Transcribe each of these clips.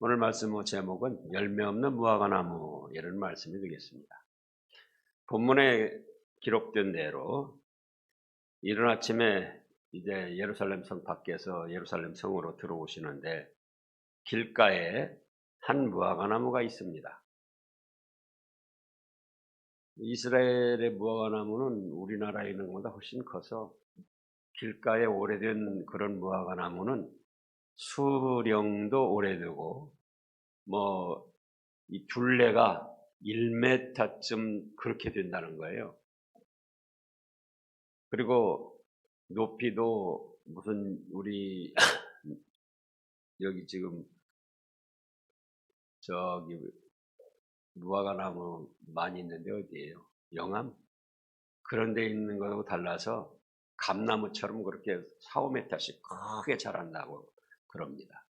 오늘 말씀 제목은 열매 없는 무화과나무 이런 말씀이 되겠습니다. 본문에 기록된 대로 이른 아침에 이제 예루살렘 성 밖에서 예루살렘 성으로 들어오시는데 길가에 한 무화과나무가 있습니다. 이스라엘의 무화과나무는 우리나라에 있는 것보다 훨씬 커서 길가에 오래된 그런 무화과나무는 수령도 오래되고 이 둘레가 1m쯤 그렇게 된다는 거예요. 그리고 높이도 무슨 우리 여기 지금 저기 무화과나무 많이 있는데 어디예요? 영암? 그런 데 있는 거하고 달라서 감나무처럼 그렇게 4, 5m씩 크게 자란다고 그럽니다.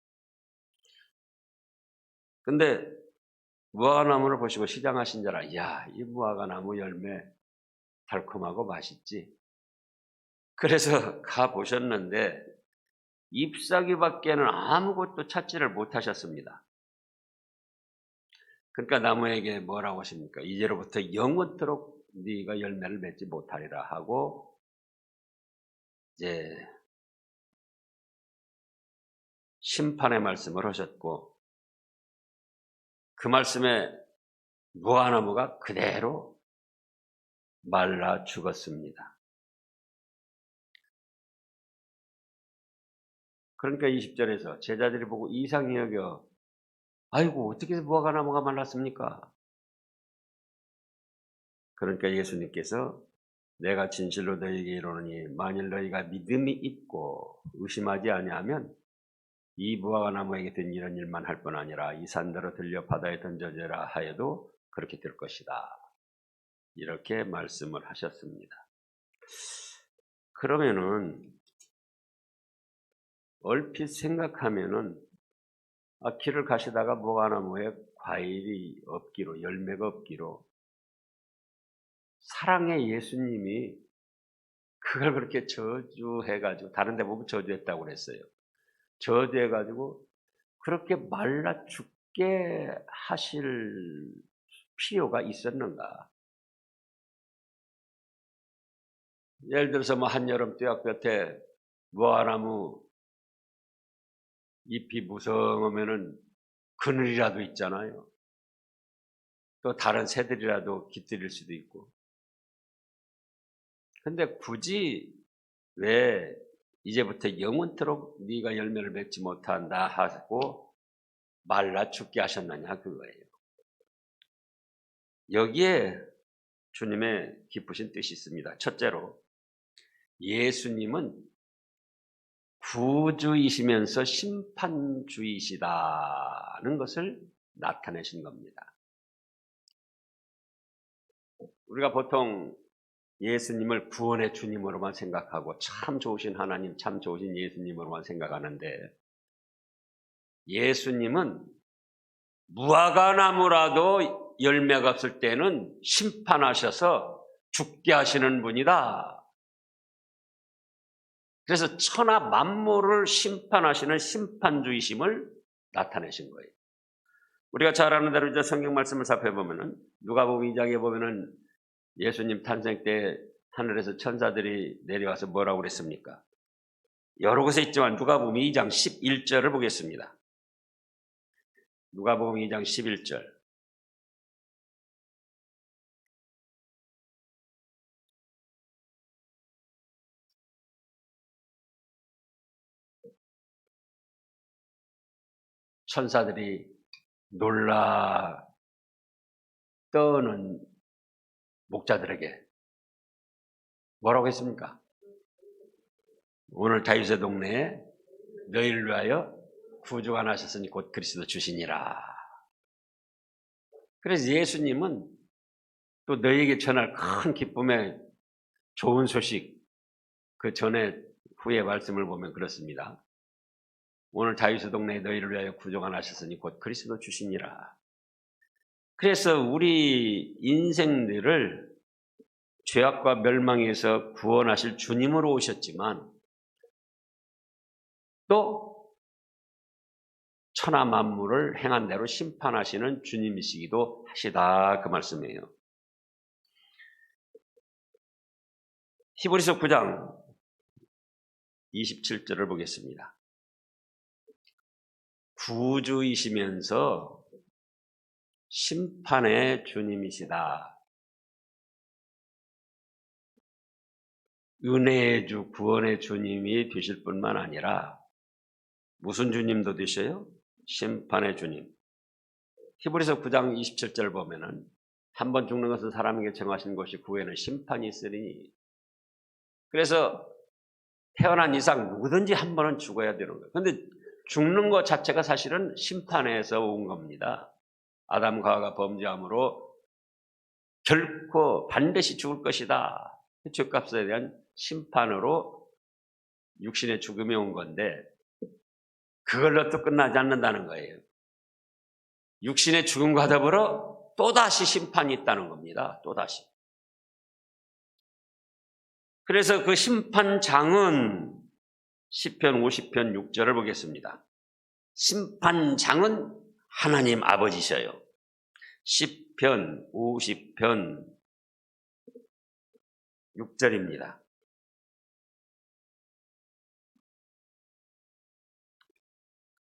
근데 무화과나무를 보시고 시장하신 줄 알아. 야, 이 무화과나무 열매 달콤하고 맛있지. 그래서 가 보셨는데 잎사귀밖에는 아무것도 찾지를 못하셨습니다. 그러니까 나무에게 뭐라고 하십니까? 이제로부터 영원토록 네가 열매를 맺지 못하리라 하고 이제 심판의 말씀을 하셨고 그 말씀에 무화과나무가 그대로 말라 죽었습니다. 그러니까 20절에서 제자들이 보고 이상히 여겨 아이고 어떻게 무화과나무가 말랐습니까? 그러니까 예수님께서 내가 진실로 너희에게 이르노니 만일 너희가 믿음이 있고 의심하지 아니하면 이 무화과나무에게 된 이런 일만 할 뿐 아니라 이 산더러 들려 바다에 던져져라 하여도 그렇게 될 것이다. 이렇게 말씀을 하셨습니다. 그러면은 얼핏 생각하면은 길을 가시다가 무화과나무에 과일이 없기로 열매가 없기로 사랑의 예수님이 그걸 그렇게 저주해가지고 다른 데 보면 저주했다고 그랬어요. 저주해가지고 그렇게 말라 죽게 하실 필요가 있었는가? 예를 들어서 한여름 뙤약볕에 무화과나무 잎이 무성하면은 그늘이라도 있잖아요. 또 다른 새들이라도 깃들일 수도 있고. 근데 굳이 왜 이제부터 영원토록 네가 열매를 맺지 못한다 하고 말라 죽게 하셨느냐 그거예요. 여기에 주님의 깊으신 뜻이 있습니다. 첫째로 예수님은 구주이시면서 심판주이시다는 것을 나타내신 겁니다. 우리가 보통 예수님을 구원의 주님으로만 생각하고 참 좋으신 하나님, 참 좋으신 예수님으로만 생각하는데 예수님은 무화과나무라도 열매가 없을 때는 심판하셔서 죽게 하시는 분이다. 그래서 천하 만물을 심판하시는 심판주이심을 나타내신 거예요. 우리가 잘 아는 대로 이제 성경 말씀을 살펴보면은 누가복음 2장에 보면은 예수님 탄생 때 하늘에서 천사들이 내려와서 뭐라고 그랬습니까? 여러 곳에 있지만 누가복음 2장 11절을 보겠습니다. 누가복음 2장 11절. 천사들이 놀라 떠는 목자들에게 뭐라고 했습니까? 오늘 다윗의 동네에 너희를 위하여 구주가 나셨으니 곧 그리스도 주시니라. 그래서 예수님은 또 너희에게 전할 큰 기쁨의 좋은 소식 그 전에 후에 말씀을 보면 그렇습니다. 오늘 다윗의 동네에 너희를 위하여 구주가 나셨으니 곧 그리스도 주시니라. 그래서 우리 인생들을 죄악과 멸망에서 구원하실 주님으로 오셨지만 또 천하 만물을 행한 대로 심판하시는 주님이시기도 하시다 그 말씀이에요. 히브리서 9장 27절을 보겠습니다. 구주이시면서 심판의 주님이시다. 은혜의 주, 구원의 주님이 되실 뿐만 아니라 무슨 주님도 되셔요? 심판의 주님. 히브리서 9장 27절 보면은 한 번 죽는 것은 사람에게 정하신 것이 그 후에는 심판이 있으리니. 그래서 태어난 이상 누구든지 한 번은 죽어야 되는 거예요. 그런데 죽는 것 자체가 사실은 심판에서 온 겁니다. 아담과 하와가 범죄함으로 결코 반드시 죽을 것이다. 죄값에 대한 심판으로 육신의 죽음이 온 건데 그걸로 또 끝나지 않는다는 거예요. 육신의 죽음과 더불어 또다시 심판이 있다는 겁니다. 또다시. 그래서 그 심판장은 시편 50편 6절을 보겠습니다. 심판장은 하나님 아버지셔요. 시편 50편 6절입니다.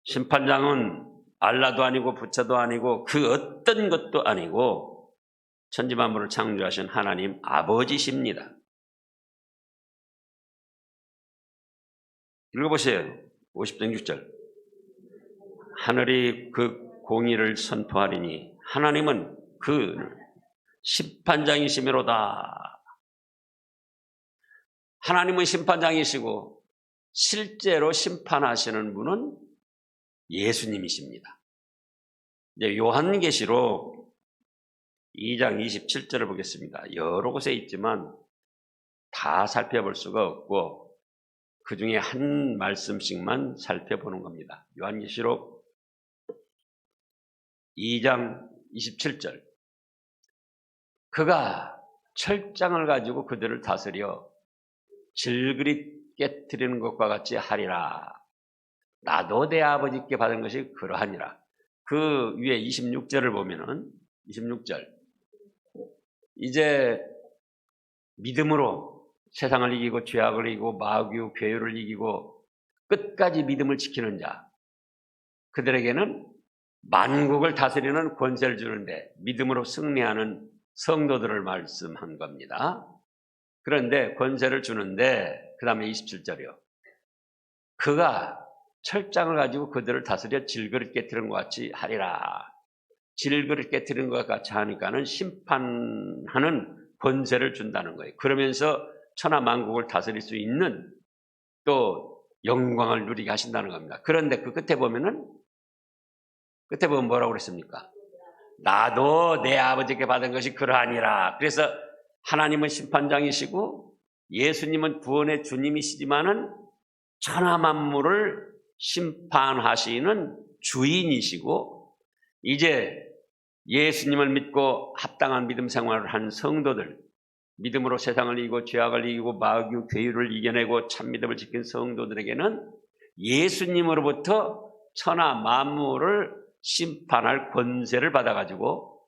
심판장은 알라도 아니고 부처도 아니고 그 어떤 것도 아니고 천지만물을 창조하신 하나님 아버지십니다. 읽어보세요. 50편 6절. 하늘이 그 공의를 선포하리니 하나님은 그 심판장이시미로다. 하나님은 심판장이시고 실제로 심판하시는 분은 예수님이십니다. 이제 요한계시록 2장 27절을 보겠습니다. 여러 곳에 있지만 다 살펴볼 수가 없고 그 중에 한 말씀씩만 살펴보는 겁니다. 요한계시록 2장 27절. 그가 철장을 가지고 그들을 다스려 질그릇 깨트리는 것과 같이 하리라. 나도 내 아버지께 받은 것이 그러하니라. 그 위에 26절을 보면은 26절. 이제 믿음으로 세상을 이기고 죄악을 이기고 마귀 괴유를 이기고 끝까지 믿음을 지키는 자, 그들에게는 만국을 다스리는 권세를 주는데 믿음으로 승리하는 성도들을 말씀한 겁니다. 그런데 권세를 주는데 그 다음에 27절이요. 그가 철장을 가지고 그들을 다스려 질그릇 깨트리는 것 같이 하리라. 질그릇 깨트리는 것 같이 하니까는 심판하는 권세를 준다는 거예요. 그러면서 천하 만국을 다스릴 수 있는 또 영광을 누리게 하신다는 겁니다. 그런데 그 끝에 보면 뭐라고 그랬습니까? 나도 내 아버지께 받은 것이 그러하니라. 그래서 하나님은 심판장이시고 예수님은 구원의 주님이시지만은 천하 만물을 심판하시는 주인이시고 이제 예수님을 믿고 합당한 믿음 생활을 한 성도들, 믿음으로 세상을 이기고 죄악을 이기고 마귀 괴유를 이겨내고 참 믿음을 지킨 성도들에게는 예수님으로부터 천하 만물을 심판할 권세를 받아가지고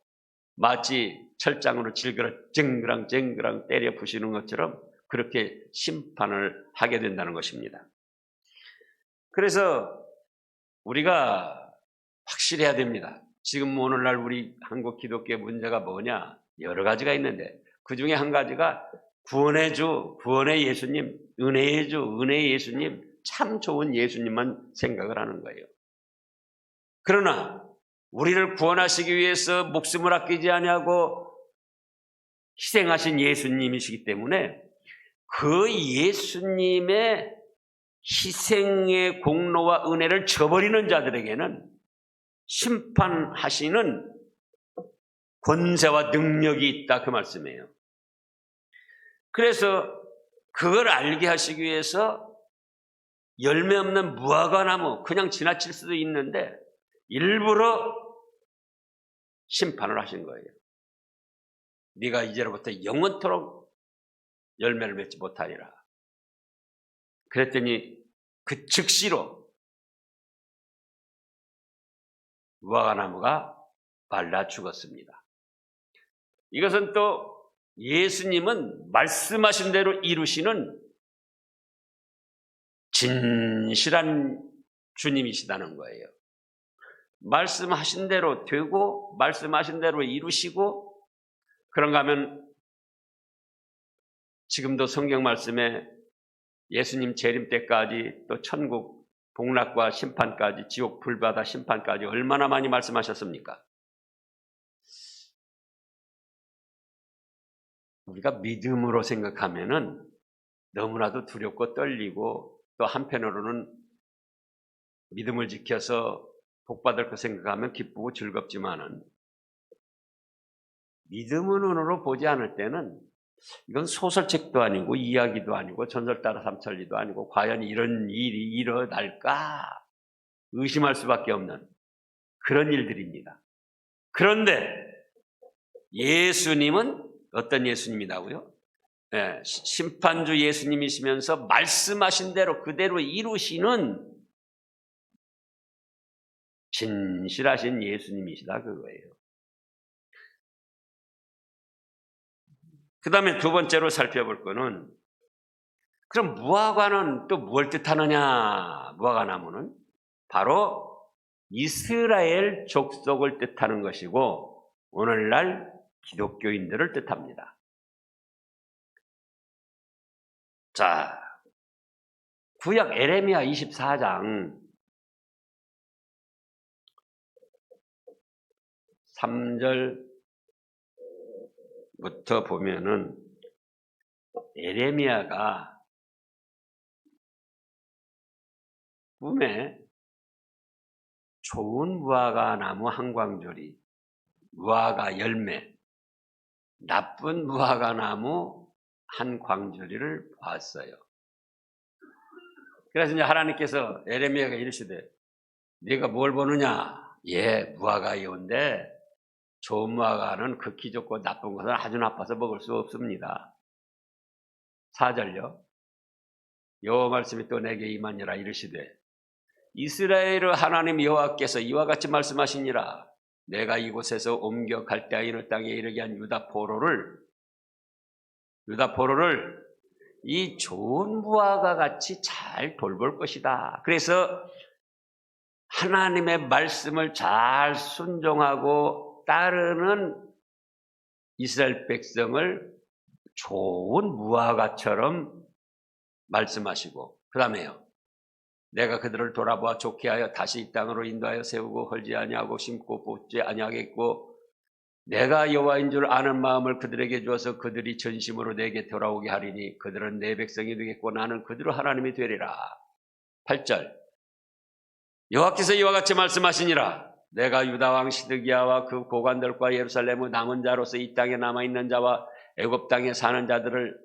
마치 철장으로 질그릇 쨍그랑 때려 부시는 것처럼 그렇게 심판을 하게 된다는 것입니다. 그래서 우리가 확실해야 됩니다. 지금 오늘날 우리 한국 기독교의 문제가 뭐냐? 여러 가지가 있는데 그 중에 한 가지가 구원의 주, 구원의 예수님, 은혜의 주, 은혜의 예수님, 참 좋은 예수님만 생각을 하는 거예요. 그러나 우리를 구원하시기 위해서 목숨을 아끼지 아니하고 희생하신 예수님이시기 때문에 그 예수님의 희생의 공로와 은혜를 저버리는 자들에게는 심판하시는 권세와 능력이 있다 그 말씀이에요. 그래서 그걸 알게 하시기 위해서 열매 없는 무화과나무 그냥 지나칠 수도 있는데 일부러 심판을 하신 거예요. 네가 이제로부터 영원토록 열매를 맺지 못하리라. 그랬더니 그 즉시로 무화과나무가 말라 죽었습니다. 이것은 또 예수님은 말씀하신 대로 이루시는 진실한 주님이시다는 거예요. 말씀하신 대로 되고 말씀하신 대로 이루시고, 그런가 하면 지금도 성경 말씀에 예수님 재림 때까지 또 천국 복락과 심판까지, 지옥 불바다 심판까지 얼마나 많이 말씀하셨습니까? 우리가 믿음으로 생각하면은 너무나도 두렵고 떨리고, 또 한편으로는 믿음을 지켜서 복받을 거 생각하면 기쁘고 즐겁지만은, 믿음의 눈으로 보지 않을 때는 이건 소설책도 아니고 이야기도 아니고 전설따라 삼천리도 아니고 과연 이런 일이 일어날까 의심할 수밖에 없는 그런 일들입니다. 그런데 예수님은 어떤 예수님이라고요? 네, 심판주 예수님이시면서 말씀하신 대로 그대로 이루시는 진실하신 예수님이시다 그거예요. 그 다음에 두 번째로 살펴볼 거는, 그럼 무화과는 또 뭘 뜻하느냐? 무화과나무는 바로 이스라엘 족속을 뜻하는 것이고 오늘날 기독교인들을 뜻합니다. 자, 구약 에레미야 24장 3절부터 보면은 에레미야가 꿈에 좋은 무화과 나무 한 광조리, 무화과 열매, 나쁜 무화과 나무 한 광조리를 봤어요. 그래서 이제 하나님께서 에레미야가 이르시되 네가 뭘 보느냐? 예, 무화과이온데 좋은 무화과는 극히 좋고 나쁜 것은 아주 나빠서 먹을 수 없습니다. 4절요. 여호와 말씀이 또 내게 임하니라 이르시되 이스라엘의 하나님 여호와께서 이와 같이 말씀하시니라. 내가 이곳에서 옮겨 갈대아인의 땅에 이르게 한 유다 포로를 이 좋은 무화과 같이 잘 돌볼 것이다. 그래서 하나님의 말씀을 잘 순종하고 따르는 이스라엘 백성을 좋은 무화과처럼 말씀하시고, 그 다음에요. 내가 그들을 돌아보아 좋게 하여 다시 이 땅으로 인도하여 세우고 헐지 아니하고 심고 뽑지 아니하겠고, 내가 여호와인 줄 아는 마음을 그들에게 주어서 그들이 전심으로 내게 돌아오게 하리니 그들은 내 백성이 되겠고 나는 그들의 하나님이 되리라. 8절. 여호와께서 이와 같이 말씀하시니라. 내가 유다 왕 시드기야와 그 고관들과 예루살렘의 남은 자로서 이 땅에 남아있는 자와 애굽 땅에 사는 자들을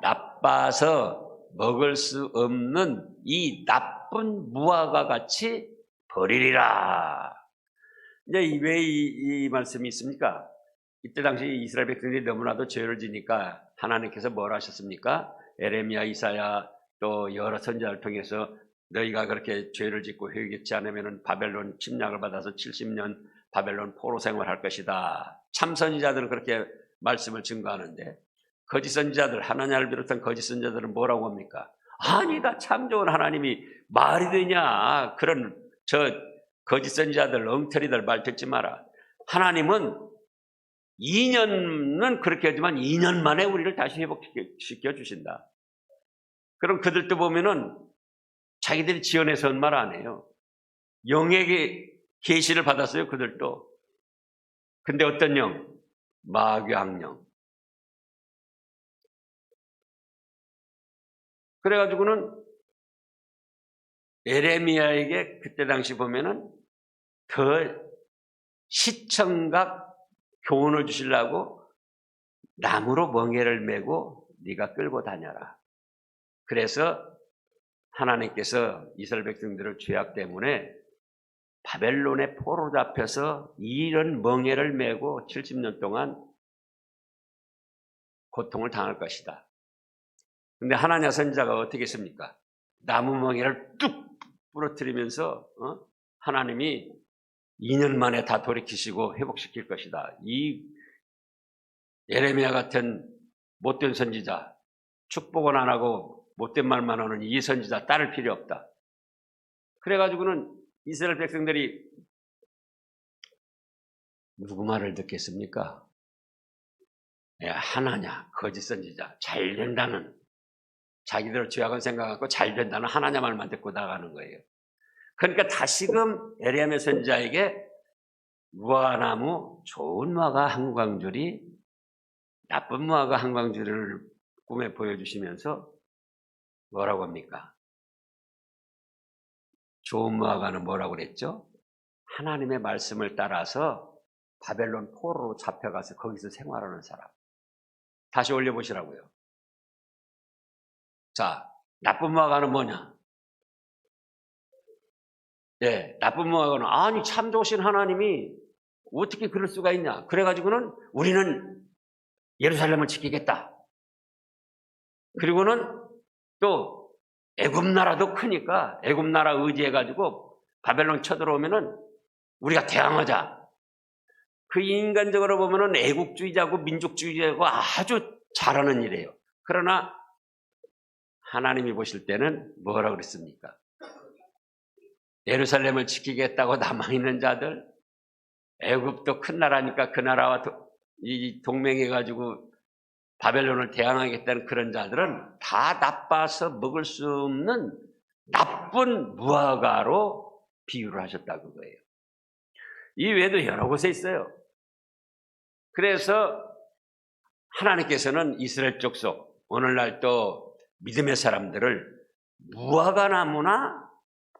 나빠서 먹을 수 없는 이 나쁜 무화과 같이 버리리라. 이제 왜 이 말씀이 있습니까? 이때 당시 이스라엘 백성들이 너무나도 죄를 지니까 하나님께서 뭘 하셨습니까? 에레미야, 이사야 또 여러 선지자를 통해서 너희가 그렇게 죄를 짓고 회개치 않으면 바벨론 침략을 받아서 70년 바벨론 포로 생활할 것이다. 참 선지자들은 그렇게 말씀을 증거하는데, 거짓 선지자들, 하나님을 비롯한 거짓 선지자들은 뭐라고 합니까? 아니다, 참 좋은 하나님이 말이 되냐? 그런 거짓 선지자들, 엉터리들 말 듣지 마라. 하나님은 2년은 그렇게 하지만 2년 만에 우리를 다시 회복시켜 주신다. 그럼 그들도 보면은 자기들이 지어내서 한 말 안 해요. 영에게 계시를 받았어요, 그들도. 근데 어떤 영? 마귀학령. 그래가지고는 에레미야에게 그때 당시 보면은 더 시청각 교훈을 주시려고 나무로 멍에를 메고 네가 끌고 다녀라. 그래서 하나님께서 이스라엘 백성들의 죄악 때문에 바벨론의 포로 잡혀서 이런 멍에를 메고 70년 동안 고통을 당할 것이다. 근데 하나냐 선지자가 어떻게 했습니까? 나무 멍에를 뚝 부러뜨리면서 하나님이 2년 만에 다 돌이키시고 회복시킬 것이다. 이 예레미야 같은 못된 선지자, 축복은 안 하고 못된 말만 하는 이 선지자 따를 필요 없다. 그래가지고는 이스라엘 백성들이 누구 말을 듣겠습니까? 하나냐, 거짓 선지자, 잘 된다는, 자기들 죄악은 생각하고 잘 된다는 하나냐 말만 듣고 나가는 거예요. 그러니까 다시금 예레미야 선지자에게 무화과나무, 좋은 무화과 한 광줄이 나쁜 무화과 한 광줄을 꿈에 보여주시면서 뭐라고 합니까? 좋은 무화과는 뭐라고 그랬죠? 하나님의 말씀을 따라서 바벨론 포로로 잡혀가서 거기서 생활하는 사람. 다시 올려보시라고요. 자, 나쁜 무화과는 뭐냐? 나쁜 무화과는 아니 참 좋으신 하나님이 어떻게 그럴 수가 있냐? 그래가지고는 우리는 예루살렘을 지키겠다. 그리고는 또 애굽 나라도 크니까 애굽 나라 의지해가지고 바벨론 쳐들어오면은 우리가 대항하자. 그 인간적으로 보면은 애국주의자고 민족주의자고 아주 잘하는 일이에요. 그러나 하나님이 보실 때는 뭐라고 그랬습니까? 예루살렘을 지키겠다고 남아있는 자들, 애굽도 큰 나라니까 그 나라와 동맹해가지고 바벨론을 대항하겠다는 그런 자들은 다 나빠서 먹을 수 없는 나쁜 무화과로 비유를 하셨다고 그거예요. 이 외에도 여러 곳에 있어요. 그래서 하나님께서는 이스라엘 족속, 오늘날 또 믿음의 사람들을 무화과나무나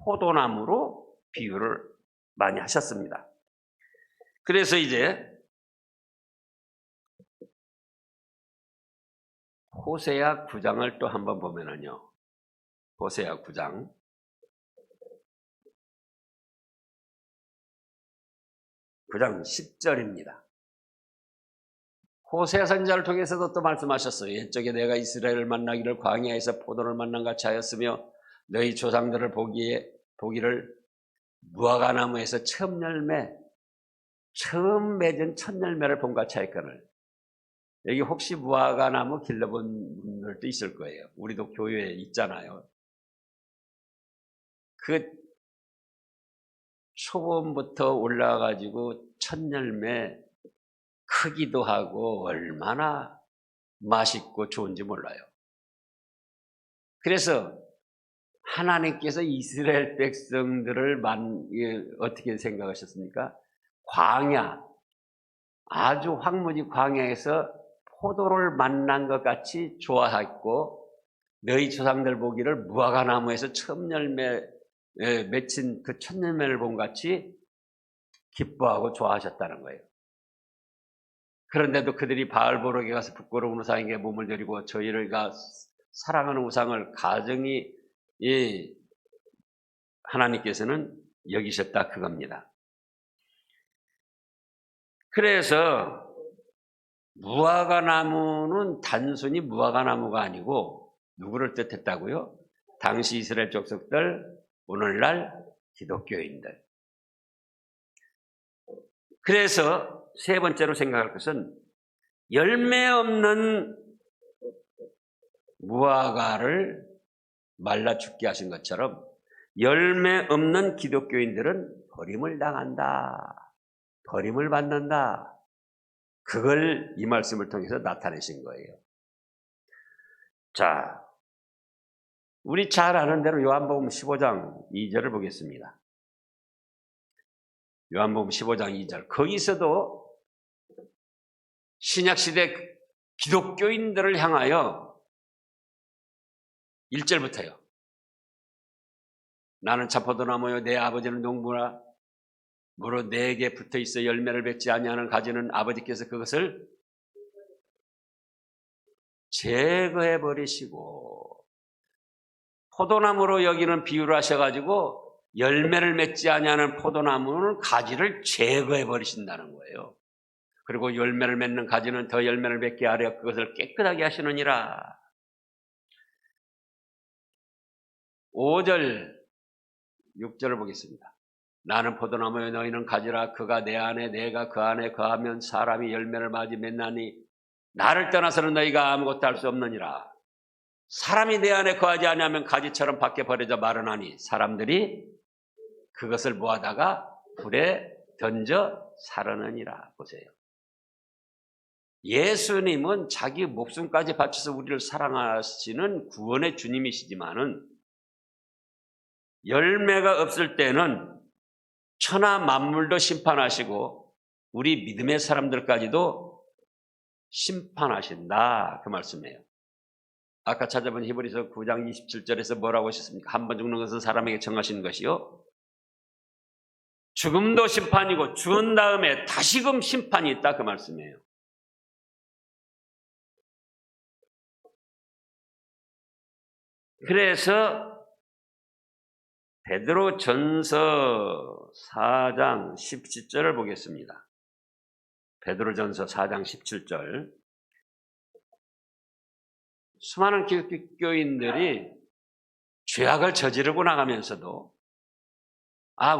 포도나무로 비유를 많이 하셨습니다. 그래서 이제 호세아 9장을 또 한번 보면은요. 호세아 9장 10절입니다. 호세아 선지자를 통해서도 또 말씀하셨어요. 옛적에 내가 이스라엘을 만나기를 광야에서 포도를 만난 같이 하였으며 너희 조상들을 보기를 무화과나무에서 처음 맺은 첫 열매를 본 같이 하였거늘. 여기 혹시 무화과나무 길러본 분들도 있을 거예요. 우리도 교회에 있잖아요. 그 초봄부터 올라가가지고 첫 열매 크기도 하고 얼마나 맛있고 좋은지 몰라요. 그래서 하나님께서 이스라엘 백성들을 어떻게 생각하셨습니까? 광야, 아주 황무지 광야에서 포도를 만난 것 같이 좋아했고 너희 조상들 보기를 무화과나무에서 처음 열매 맺힌 그 첫 열매를 본 같이 기뻐하고 좋아하셨다는 거예요. 그런데도 그들이 바알보록에 가서 부끄러운 우상에게 몸을 드리고 저희가 사랑하는 우상을 가정이 하나님께서는 여기셨다 그겁니다. 그래서 무화과나무는 단순히 무화과나무가 아니고 누구를 뜻했다고요? 당시 이스라엘 족속들, 오늘날 기독교인들. 그래서 세 번째로 생각할 것은 열매 없는 무화과를 말라 죽게 하신 것처럼 열매 없는 기독교인들은 버림을 당한다. 버림을 받는다. 그걸 이 말씀을 통해서 나타내신 거예요. 자, 우리 잘 아는 대로 요한복음 15장 2절을 보겠습니다. 요한복음 15장 2절. 거기서도 신약시대 기독교인들을 향하여 1절부터요. 나는 자포도나무요 내 아버지는 농부라 무릇 내게 붙어있어 열매를 맺지 아니하는 가지는 아버지께서 그것을 제거해 버리시고 포도나무로 여기는 비유를 하셔가지고 열매를 맺지 아니하는 포도나무는 가지를 제거해 버리신다는 거예요. 그리고 열매를 맺는 가지는 더 열매를 맺게 하려 그것을 깨끗하게 하시느니라. 5절 6절을 보겠습니다. 나는 포도나무에 너희는 가지라. 그가 내 안에 내가 그 안에 거하면 사람이 열매를 맞이 맺나니 나를 떠나서는 너희가 아무것도 할 수 없느니라. 사람이 내 안에 거하지 아니하면 가지처럼 밖에 버려져 마르나니 사람들이 그것을 모아다가 불에 던져 사르느니라. 보세요. 예수님은 자기 목숨까지 바쳐서 우리를 사랑하시는 구원의 주님이시지만은 열매가 없을 때는 천하 만물도 심판하시고 우리 믿음의 사람들까지도 심판하신다. 그 말씀이에요. 아까 찾아본 히브리서 9장 27절에서 뭐라고 하셨습니까? 한 번 죽는 것은 사람에게 정하신 것이요. 죽음도 심판이고 죽은 다음에 다시금 심판이 있다. 그 말씀이에요. 그래서 베드로전서 4장 17절을 보겠습니다. 베드로전서 4장 17절. 수많은 기독교인들이 죄악을 저지르고 나가면서도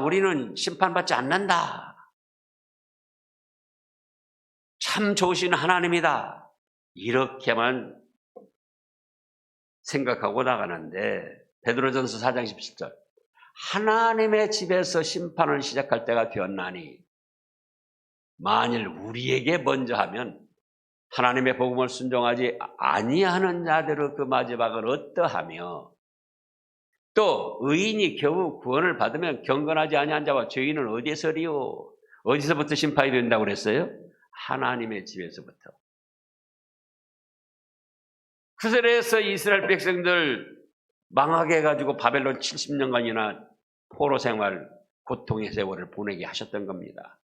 우리는 심판받지 않는다. 참 좋으신 하나님이다. 이렇게만 생각하고 나가는데 베드로전서 4장 17절. 하나님의 집에서 심판을 시작할 때가 되었나니 만일 우리에게 먼저 하면 하나님의 복음을 순종하지 아니하는 자들의 그 마지막은 어떠하며 또 의인이 겨우 구원을 받으면 경건하지 아니한 자와 죄인은 어디서리요? 어디서부터 심판이 된다고 그랬어요? 하나님의 집에서부터. 그래서 이스라엘 백성들 망하게 해가지고 바벨론 70년간이나 포로 생활, 고통의 세월을 보내게 하셨던 겁니다.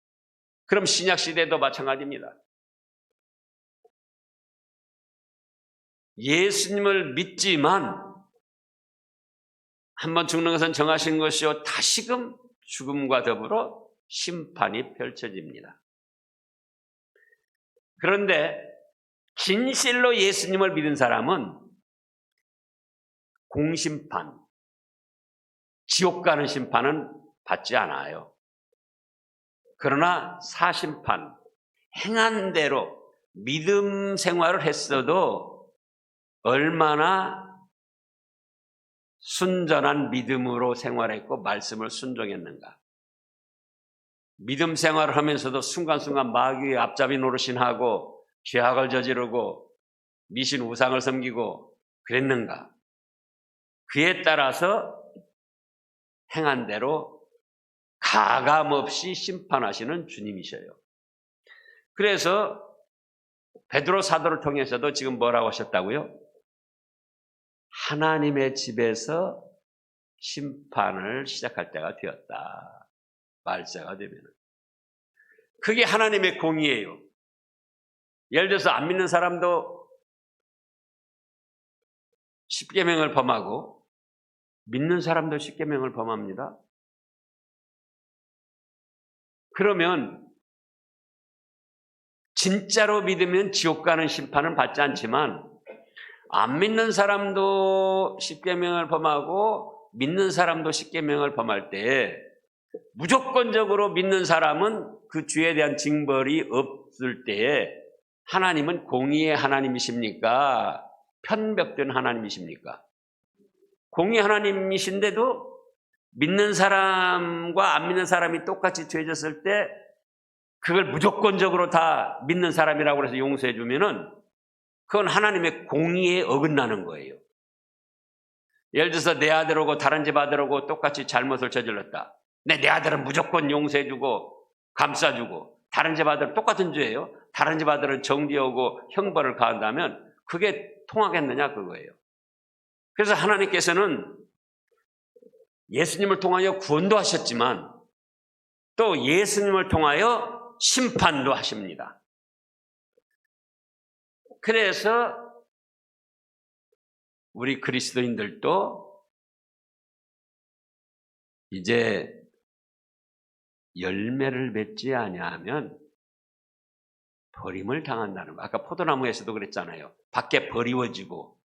그럼 신약 시대도 마찬가지입니다. 예수님을 믿지만 한번 죽는 것은 정하신 것이요 다시금 죽음과 더불어 심판이 펼쳐집니다. 그런데 진실로 예수님을 믿은 사람은 공심판, 지옥 가는 심판은 받지 않아요. 그러나 사심판, 행한 대로 믿음 생활을 했어도 얼마나 순전한 믿음으로 생활했고 말씀을 순종했는가. 믿음 생활을 하면서도 순간순간 마귀의 앞잡이 노릇을 하고 죄악을 저지르고 미신 우상을 섬기고 그랬는가. 그에 따라서 행한 대로 가감없이 심판하시는 주님이셔요. 그래서 베드로 사도를 통해서도 지금 뭐라고 하셨다고요? 하나님의 집에서 심판을 시작할 때가 되었다. 말세가 되면. 그게 하나님의 공의예요. 예를 들어서 안 믿는 사람도 십계명을 범하고 믿는 사람도 십계명을 범합니다. 그러면 진짜로 믿으면 지옥 가는 심판은 받지 않지만 안 믿는 사람도 십계명을 범하고 믿는 사람도 십계명을 범할 때 무조건적으로 믿는 사람은 그 죄에 대한 징벌이 없을 때에 하나님은 공의의 하나님이십니까? 편벽된 하나님이십니까? 공의 하나님이신데도 믿는 사람과 안 믿는 사람이 똑같이 죄졌을 때 그걸 무조건적으로 다 믿는 사람이라고 해서 용서해 주면은 그건 하나님의 공의에 어긋나는 거예요. 예를 들어서 내 아들하고 다른 집 아들하고 똑같이 잘못을 저질렀다. 내 아들은 무조건 용서해 주고 감싸주고 다른 집 아들은 똑같은 죄예요. 다른 집 아들은 정죄하고 형벌을 가한다면 그게 통하겠느냐 그거예요. 그래서 하나님께서는 예수님을 통하여 구원도 하셨지만 또 예수님을 통하여 심판도 하십니다. 그래서 우리 그리스도인들도 이제 열매를 맺지 아니하면 버림을 당한다는 거. 아까 포도나무에서도 그랬잖아요. 밖에 버리워지고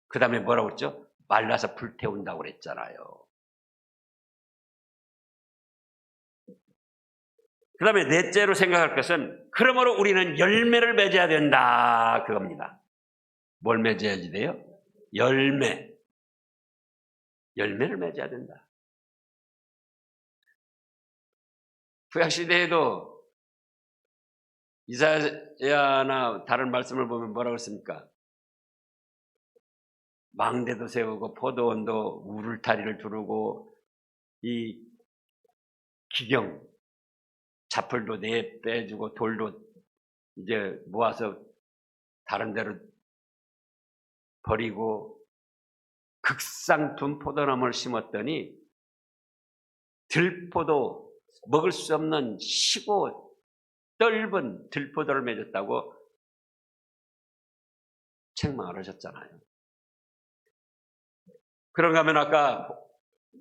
그 다음에 뭐라고 그랬죠? 말라서 불태운다고 그랬잖아요. 그 다음에 넷째로 생각할 것은 그러므로 우리는 열매를 맺어야 된다 그겁니다. 뭘 맺어야지 돼요? 열매를 맺어야 된다. 구약시대에도 이사야나 다른 말씀을 보면 뭐라고 했습니까? 망대도 세우고 포도원도 우를타리를 두르고 이 기경 자풀도 빼주고 돌도 이제 모아서 다른 데로 버리고 극상품 포도나무를 심었더니 들포도 먹을 수 없는 시고 떫은 들포도를 맺었다고 책망을 하셨잖아요. 그런가 하면 아까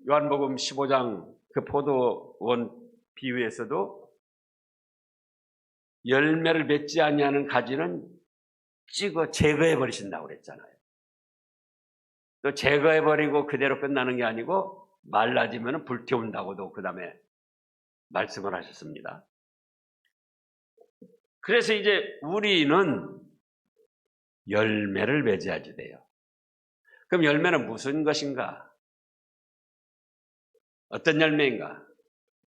요한복음 15장 그 포도원 비유에서도 열매를 맺지 아니하는 가지는 제거해 버리신다고 그랬잖아요. 또 제거해 버리고 그대로 끝나는 게 아니고 말라지면 불태운다고도 그 다음에 말씀을 하셨습니다. 그래서 이제 우리는 열매를 맺어야지 돼요. 그럼 열매는 무슨 것인가? 어떤 열매인가?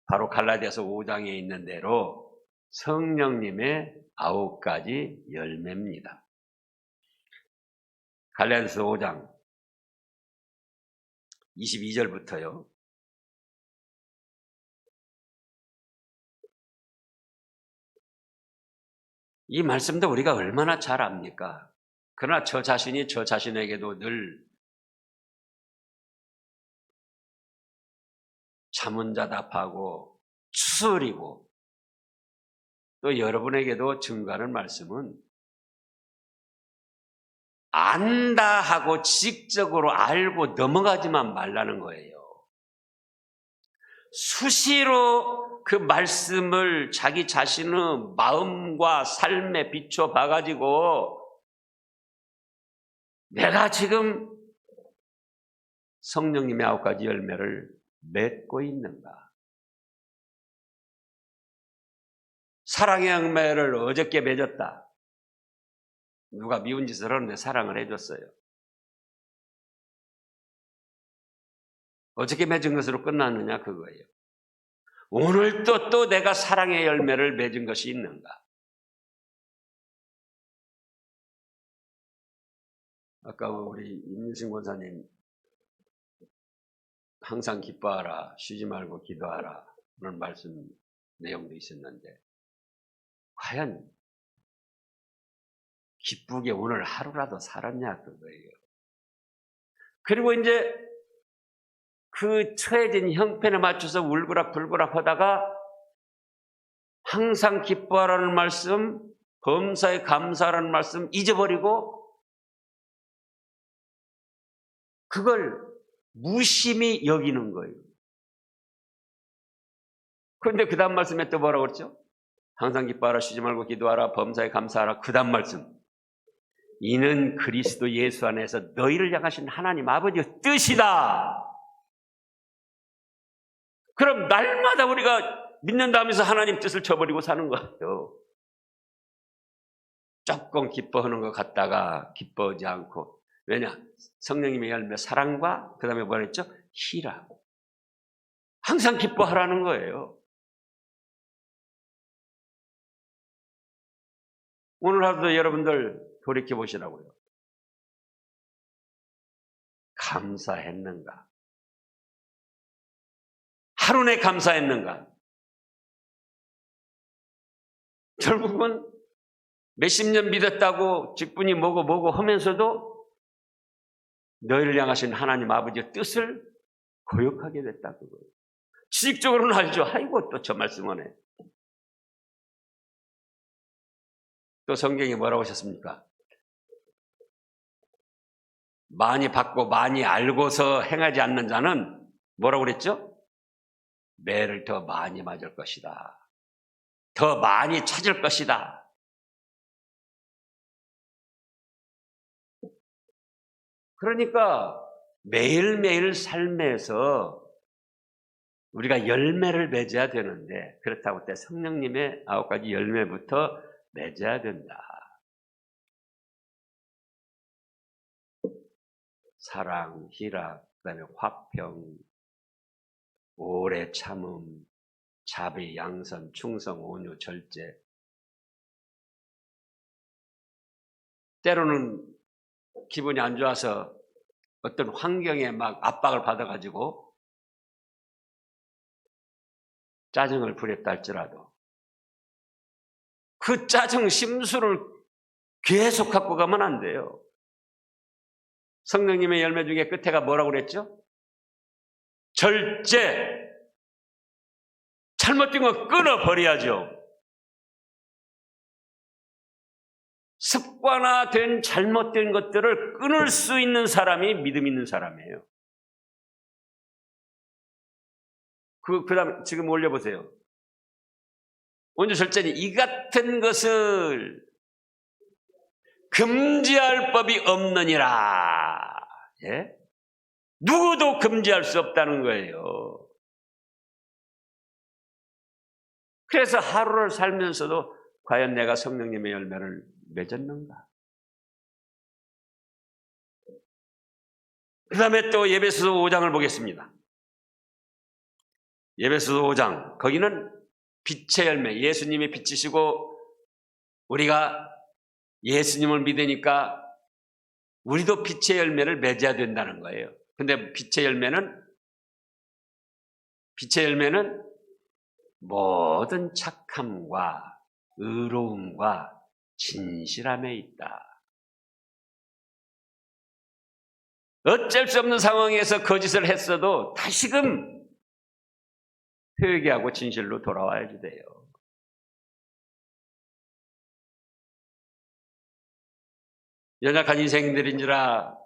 바로 갈라디아서 5장에 있는 대로 성령님의 9가지 열매입니다. 갈라디아서 5장 22절부터요. 이 말씀도 우리가 얼마나 잘 압니까? 그러나 저 자신이 저 자신에게도 늘 자문자답하고 추스리고 또 여러분에게도 증거하는 말씀은 안다 하고 지식적으로 알고 넘어가지만 말라는 거예요. 수시로 그 말씀을 자기 자신의 마음과 삶에 비춰 봐가지고 내가 지금 성령님의 9가지 열매를 맺고 있는가? 사랑의 열매를 어저께 맺었다. 누가 미운 짓을 하는데 사랑을 해줬어요. 어저께 맺은 것으로 끝났느냐 그거예요. 오늘도 또 내가 사랑의 열매를 맺은 것이 있는가? 아까 우리 임유신 권사님 항상 기뻐하라, 쉬지 말고 기도하라 그런 말씀 내용도 있었는데 과연 기쁘게 오늘 하루라도 살았냐 그거예요. 그리고 이제 그 처해진 형편에 맞춰서 울그락불그락 하다가 항상 기뻐하라는 말씀, 범사에 감사하라는 말씀 잊어버리고 그걸 무심히 여기는 거예요. 그런데 그 다음 말씀에 또 뭐라고 그랬죠? 항상 기뻐하라, 쉬지 말고 기도하라, 범사에 감사하라. 그 다음 말씀. 이는 그리스도 예수 안에서 너희를 향하신 하나님 아버지의 뜻이다. 그럼 날마다 우리가 믿는다 하면서 하나님 뜻을 저버리고 사는 거예요. 조금 기뻐하는 것 같다가 기뻐하지 않고. 왜냐? 성령님의 열매 사랑과 그 다음에 뭐라 했죠? 희라. 항상 기뻐하라는 거예요. 오늘 하루도 여러분들 돌이켜보시라고요. 감사했는가? 하루 내 감사했는가? 결국은 몇십 년 믿었다고 직분이 뭐고 하면서도 너희를 향하신 하나님 아버지의 뜻을 거역하게 됐다 그거예요. 지식적으로는 알죠. 아이고 또 저 말씀하네. 또 성경이 뭐라고 하셨습니까? 많이 받고 많이 알고서 행하지 않는 자는 뭐라고 그랬죠? 매를 더 많이 맞을 것이다. 더 많이 찾을 것이다. 그러니까 매일매일 삶에서 우리가 열매를 맺어야 되는데 그렇다고 때 성령님의 9가지 열매부터 맺어야 된다. 사랑, 희락, 그다음에 화평, 오래 참음, 자비, 양선, 충성, 온유, 절제. 때로는 기분이 안 좋아서 어떤 환경에 막 압박을 받아가지고 짜증을 부렸다 할지라도 그 짜증 심수를 계속 갖고 가면 안 돼요. 성령님의 열매 중에 끝에가 뭐라고 그랬죠? 절제. 잘못된 거 끊어버려야죠. 습관화된 잘못된 것들을 끊을 수 있는 사람이 믿음 있는 사람이에요. 그 다음에 지금 올려보세요. 온유 절제니 이 같은 것을 금지할 법이 없느니라. 예? 누구도 금지할 수 없다는 거예요. 그래서 하루를 살면서도 과연 내가 성령님의 열매를 맺었는가? 그 다음에 또 에베소서 5장을 보겠습니다. 에베소서 5장, 거기는 빛의 열매, 예수님이 빛이시고 우리가 예수님을 믿으니까 우리도 빛의 열매를 맺어야 된다는 거예요. 근데 빛의 열매는 모든 착함과 의로움과 진실함에 있다. 어쩔 수 없는 상황에서 거짓을 했어도 다시금 회개하고 진실로 돌아와야지 돼요. 연약한 인생들인지라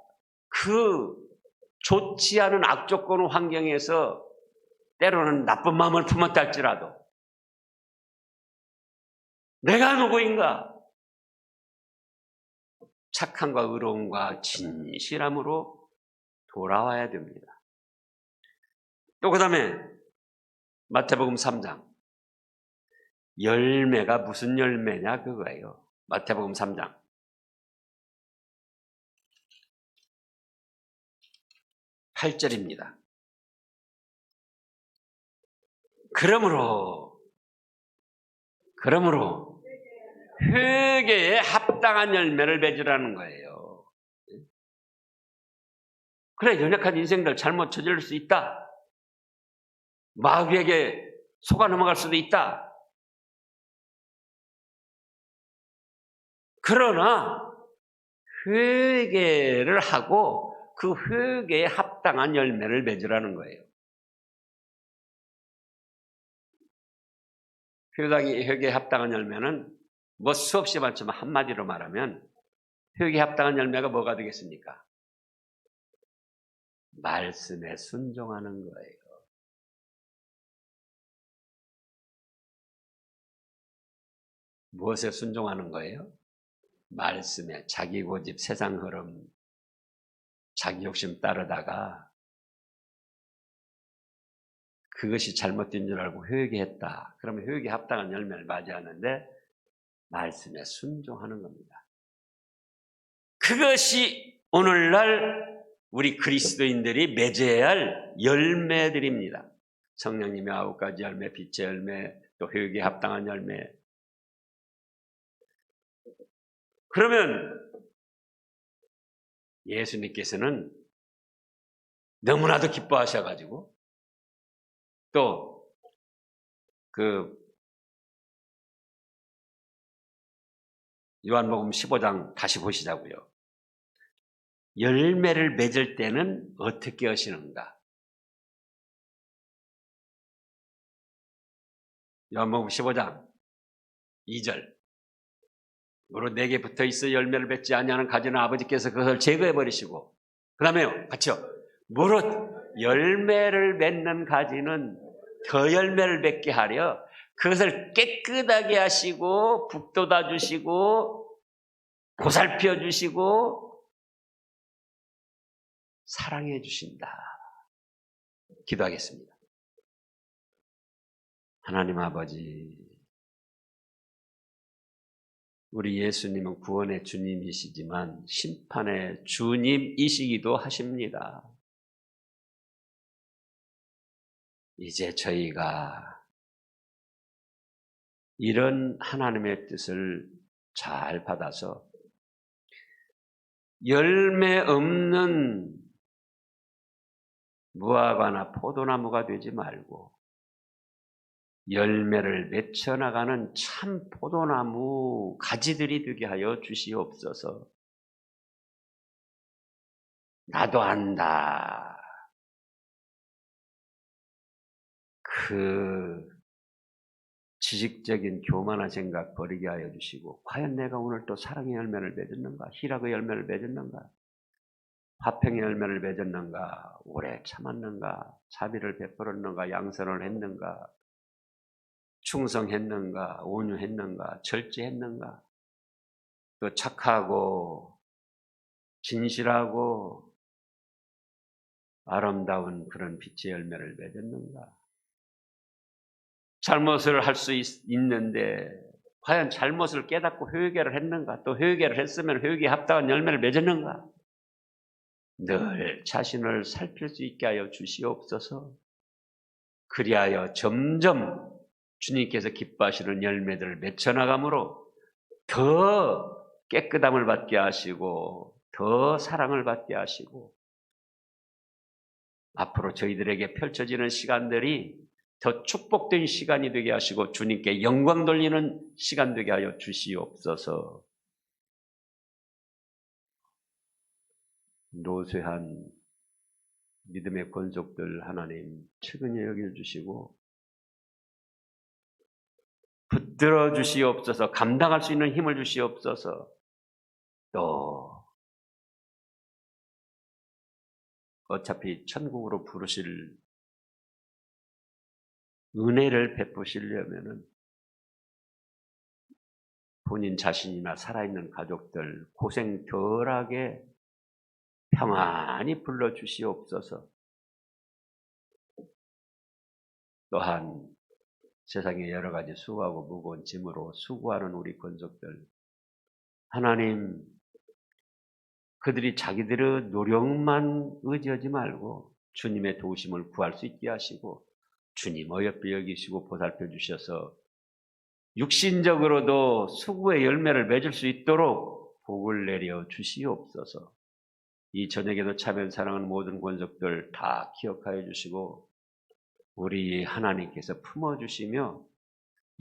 그 좋지 않은 악조건 환경에서 때로는 나쁜 마음을 품었다 할지라도 내가 누구인가? 착함과 의로움과 진실함으로 돌아와야 됩니다. 또 그 다음에 마태복음 3장 열매가 무슨 열매냐 그거예요. 마태복음 3장 8절입니다. 그러므로 회개에 합당한 열매를 맺으라는 거예요. 그래, 연약한 인생들 잘못 저지를 수 있다. 마귀에게 속아 넘어갈 수도 있다. 그러나 회개를 하고 그 회개에 합당한 열매를 맺으라는 거예요. 회개에 합당한 열매는 뭐 수없이 많지만 한마디로 말하면 회개에 합당한 열매가 뭐가 되겠습니까? 말씀에 순종하는 거예요. 무엇에 순종하는 거예요? 말씀에. 자기 고집, 세상 흐름, 자기 욕심 따르다가 그것이 잘못된 줄 알고 회개했다. 그러면 회개에 합당한 열매를 맞이하는데 말씀에 순종하는 겁니다. 그것이 오늘날 우리 그리스도인들이 맺어야 할 열매들입니다. 성령님의 9가지 열매, 빛의 열매, 또 회개에 합당한 열매. 그러면 예수님께서는 너무나도 기뻐하셔가지고 또 요한복음 15장 다시 보시자고요. 열매를 맺을 때는 어떻게 하시는가? 요한복음 15장 2절. 무릇 내게 붙어 있어 열매를 맺지 아니하는 가지는 아버지께서 그것을 제거해 버리시고, 그 다음에요, 같이요. 무릇 열매를 맺는 가지는 더 열매를 맺게 하려 그것을 깨끗하게 하시고 북돋아 주시고 보살펴 주시고 사랑해 주신다. 기도하겠습니다. 하나님 아버지, 우리 예수님은 구원의 주님이시지만 심판의 주님이시기도 하십니다. 이제 저희가 이런 하나님의 뜻을 잘 받아서 열매 없는 무화과나 포도나무가 되지 말고 열매를 맺혀나가는 참 포도나무 가지들이 되게 하여 주시옵소서. 나도 안다. 그 지식적인 교만한 생각 버리게 하여 주시고, 과연 내가 오늘 또 사랑의 열매를 맺었는가? 희락의 열매를 맺었는가? 화평의 열매를 맺었는가? 오래 참았는가? 자비를 베풀었는가? 양선을 했는가? 충성했는가? 온유했는가? 절제했는가? 또 착하고 진실하고 아름다운 그런 빛의 열매를 맺었는가? 잘못을 할 수 있는데 과연 잘못을 깨닫고 회개를 했는가? 또 회개를 했으면 회개에 합당한 열매를 맺었는가? 늘 자신을 살필 수 있게 하여 주시옵소서. 그리하여 점점 주님께서 기뻐하시는 열매들을 맺혀나감으로 더 깨끗함을 받게 하시고 더 사랑을 받게 하시고 앞으로 저희들에게 펼쳐지는 시간들이 더 축복된 시간이 되게 하시고 주님께 영광 돌리는 시간 되게 하여 주시옵소서. 노쇠한 믿음의 권속들 하나님 측은히 여겨주시고 붙들어 주시옵소서. 감당할 수 있는 힘을 주시옵소서. 또 어차피 천국으로 부르실 은혜를 베푸시려면은 본인 자신이나 살아있는 가족들 고생 덜하게 평안히 불러주시옵소서. 또한 세상의 여러 가지 수고하고 무거운 짐으로 수고하는 우리 권속들 하나님, 그들이 자기들의 노력만 의지하지 말고 주님의 도우심을 구할 수 있게 하시고 주님 어여삐 여기시고 보살펴 주셔서 육신적으로도 수고의 열매를 맺을 수 있도록 복을 내려 주시옵소서. 이 저녁에도 참여 사랑하는 모든 권속들 다 기억하여 주시고 우리 하나님께서 품어주시며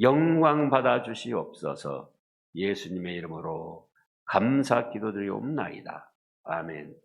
영광 받아 주시옵소서. 예수님의 이름으로 감사 기도드리옵나이다. 아멘.